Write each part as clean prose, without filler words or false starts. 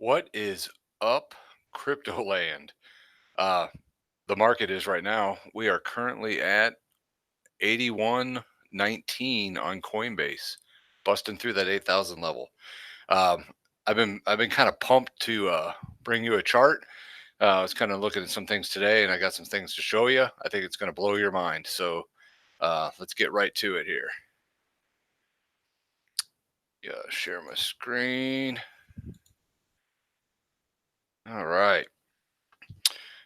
What is up, crypto land? Uh, the market is right now. We are currently at 81.19 on Coinbase, busting through that 8,000 level. Um, I've been kind of pumped to bring you a chart. I was kind of looking at some things today, and I got some things to show you. I think it's going to blow your mind. So let's get right to it here. Yeah, share my screen. All right.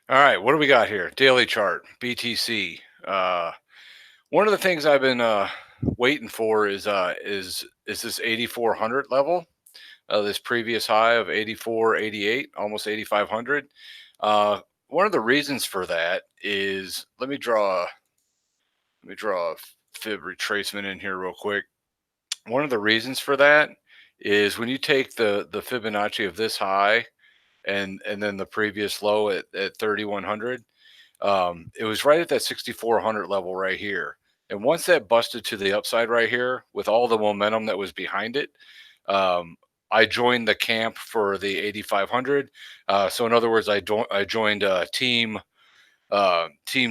All right, what do we got here? Daily chart, BTC. One of the things I've been waiting for is this 8,400 level, this previous high of 84.88, almost 8,500. One of the reasons for that is let me draw a fib retracement in here real quick. One of the reasons for that is when you take the Fibonacci of this high and then the previous low at 3,100. It was right at that 6,400 level right here. And once that busted to the upside right here with all the momentum that was behind it, um, I joined the camp for the 8,500. So in other words, I joined team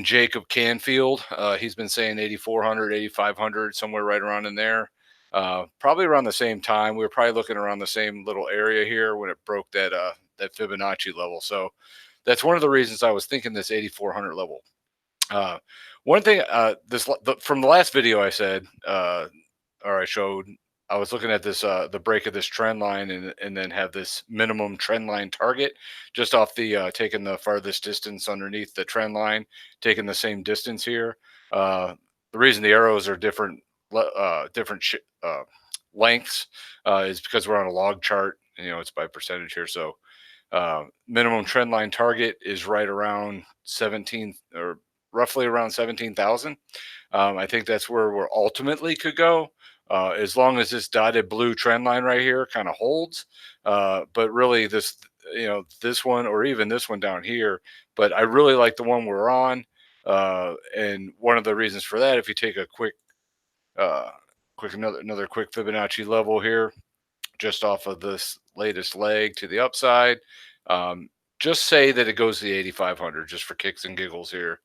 Jacob Canfield. He's been saying 8,400, 8,500, somewhere right around in there. Probably around the same time. We were probably looking around the same little area here when it broke that Fibonacci level. So that's one of the reasons I was thinking this 8,400 level. Uh, One thing, from the last video I said, or I showed, I was looking at this, the break of this trend line, and then have this minimum trend line target just off the taking the farthest distance underneath the trend line, taking the same distance here. The reason the arrows are different, different lengths, is because we're on a log chart. You know, it's by percentage here, so minimum trend line target is right around 17 or roughly around 17,000. I think that's where we're ultimately could go, as long as this dotted blue trend line right here kind of holds. But really, this one or even this one down here. But I really like the one we're on. And one of the reasons for that, if you take a uh, another quick Fibonacci level here, just off of this latest leg to the upside. Um, just say that it goes to the 8,500 just for kicks and giggles here.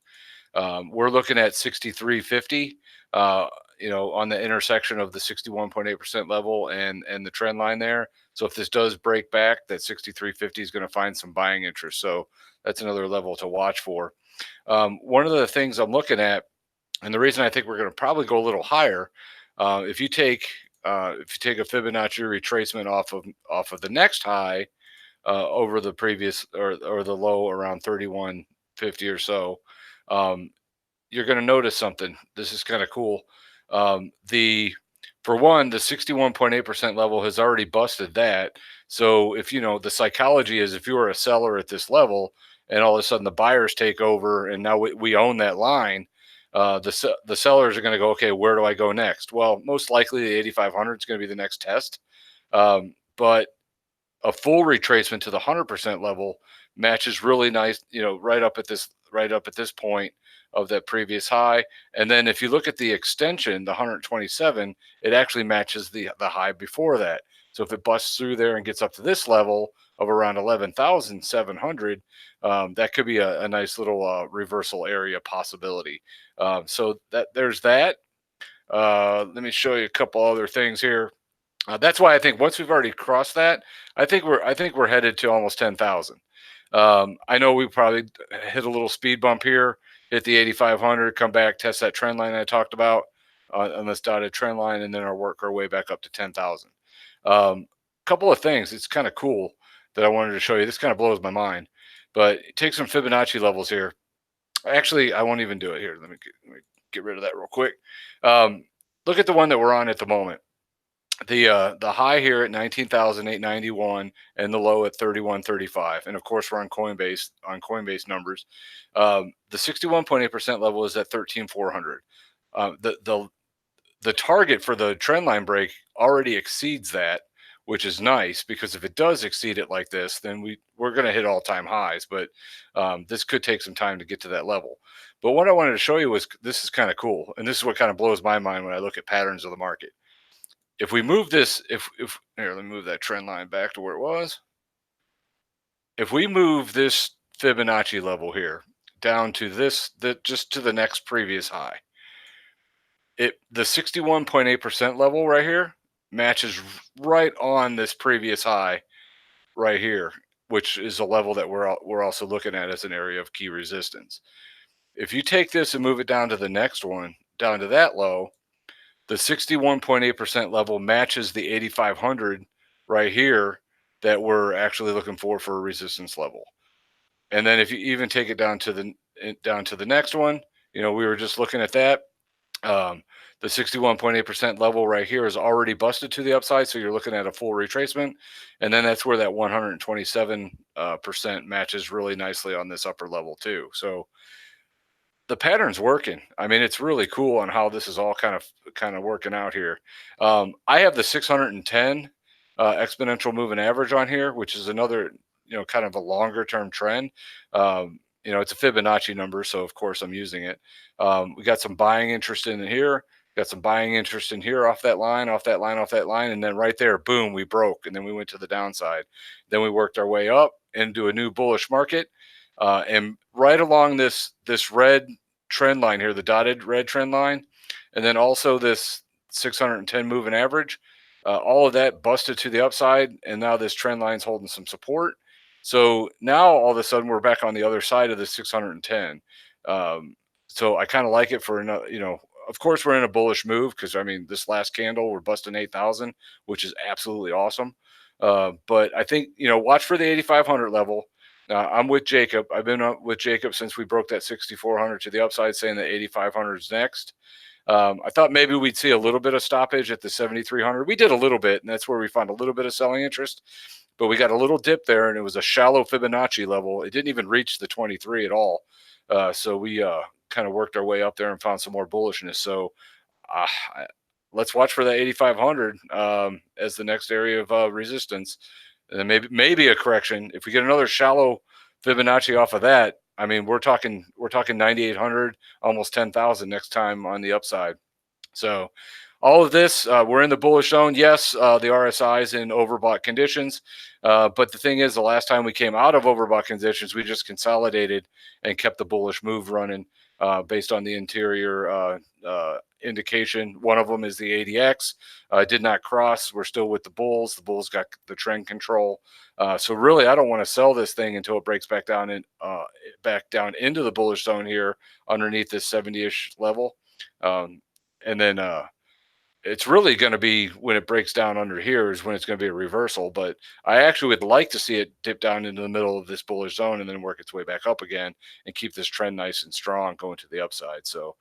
We're looking at 63.50, on the intersection of the 61.8% level and the trend line there. So if this does break back, that 63.50 is going to find some buying interest. So that's another level to watch for. One of the things I'm looking at, and the reason I think we're going to probably go a little higher, if you take a Fibonacci retracement off of the next high, over the previous or the low around 31.50 or so, um, you're going to notice something. This is kind of cool. The For one, the 61.8% level has already busted that. So if the psychology is, if you were a seller at this level and all of a sudden the buyers take over and now we own that line, the sellers are going to go, okay, where do I go next? Well, most likely the 8,500 is going to be the next test. But a full retracement to the 100% level matches really nice, right up at this point of that previous high. And then if you look at the extension, the 127, it actually matches the high before that. So if it busts through there and gets up to this level of around 11,700, that could be a nice little reversal area possibility. So there's that. Let me show you a couple other things here. That's why I think once we've already crossed that, I think we're headed to almost 10,000. I know we probably hit a little speed bump here, hit the 8,500, come back, test that trend line I talked about on this dotted trend line, and then work our way back up to 10,000. Couple of things. It's kind of cool that I wanted to show you. This kind of blows my mind, but take some Fibonacci levels here. Actually, I won't even do it here. Let me get rid of that real quick. Look at the one that we're on at the moment. The high here at 19,891 and the low at 31.35, and of course we're on Coinbase numbers. The 61.8% level is at 13,400. The target for the trend line break already exceeds that, which is nice, because if it does exceed it like this, then we're going to hit all-time highs. But this could take some time to get to that level. But what I wanted to show you was, this is kind of cool, and this is what kind of blows my mind when I look at patterns of the market. If we move this, if here, let me move that trend line back to where it was. if we move this Fibonacci level here down to just to the next previous high, the 61.8% level right here matches right on this previous high right here, which is a level that we're also looking at as an area of key resistance. If you take this and move it down to the next one, down to that low, the 61.8% level matches the 8,500 right here that we're actually looking for a resistance level. And then if you even take it down to the next one, we were just looking at that. The 61.8% level right here is already busted to the upside, so you're looking at a full retracement, and then that's where that 127% matches really nicely on this upper level too. So the pattern's working. I mean, it's really cool on how this is all kind of working out here. I have the 610 exponential moving average on here, which is another kind of a longer term trend. It's a Fibonacci number, so of course I'm using it. We got some buying interest in here. Got some buying interest in here off that line, off that line, off that line, and then right there, boom, we broke, and then we went to the downside. Then we worked our way up into a new bullish market. And right along this red trend line here, the dotted red trend line, and then also this 610 moving average, all of that busted to the upside, and now this trend line's holding some support. So now all of a sudden we're back on the other side of the 610. So I kind of like it for another, of course we're in a bullish move because I mean this last candle we're busting 8,000, which is absolutely awesome. But I think watch for the 8,500 level. I'm with Jacob. I've been with Jacob since we broke that 6,400 to the upside, saying that 8,500 is next. I thought maybe we'd see a little bit of stoppage at the 7,300. We did a little bit, and that's where we found a little bit of selling interest. But we got a little dip there, and it was a shallow Fibonacci level. It didn't even reach the 23 at all. So we kind of worked our way up there and found some more bullishness. So uh, let's watch for that 8,500 as the next area of resistance. And then maybe a correction. If we get another shallow Fibonacci off of that, I mean, we're talking 9,800, almost 10,000 next time on the upside. So all of this, we're in the bullish zone. Yes, the RSI is in overbought conditions. But the thing is, the last time we came out of overbought conditions, we just consolidated and kept the bullish move running based on the interior indication. One of them is the ADX. Did not cross. We're still with the bulls. The bulls got the trend control. So really, I don't want to sell this thing until it breaks back down into the bullish zone here underneath this 70-ish level. And then it's really going to be when it breaks down under here is when it's going to be a reversal. But I actually would like to see it dip down into the middle of this bullish zone and then work its way back up again and keep this trend nice and strong going to the upside. So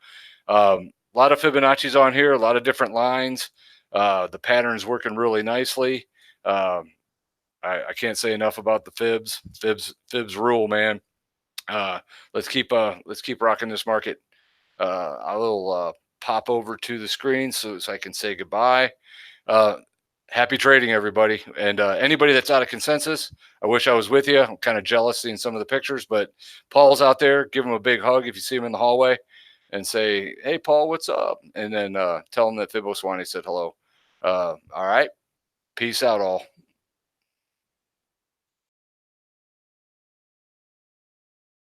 a lot of Fibonacci's on here, a lot of different lines. The pattern's working really nicely. I can't say enough about the Fibs. Fibs rule, man. Let's keep rocking this market. I will pop over to the screen so I can say goodbye. Happy trading, everybody. And anybody that's out of consensus, I wish I was with you. I'm kind of jealous seeing some of the pictures, but Paul's out there. Give him a big hug if you see him in the hallway and say, hey, Paul, what's up? And then tell him that FiboSwanny said hello. All right. Peace out, all.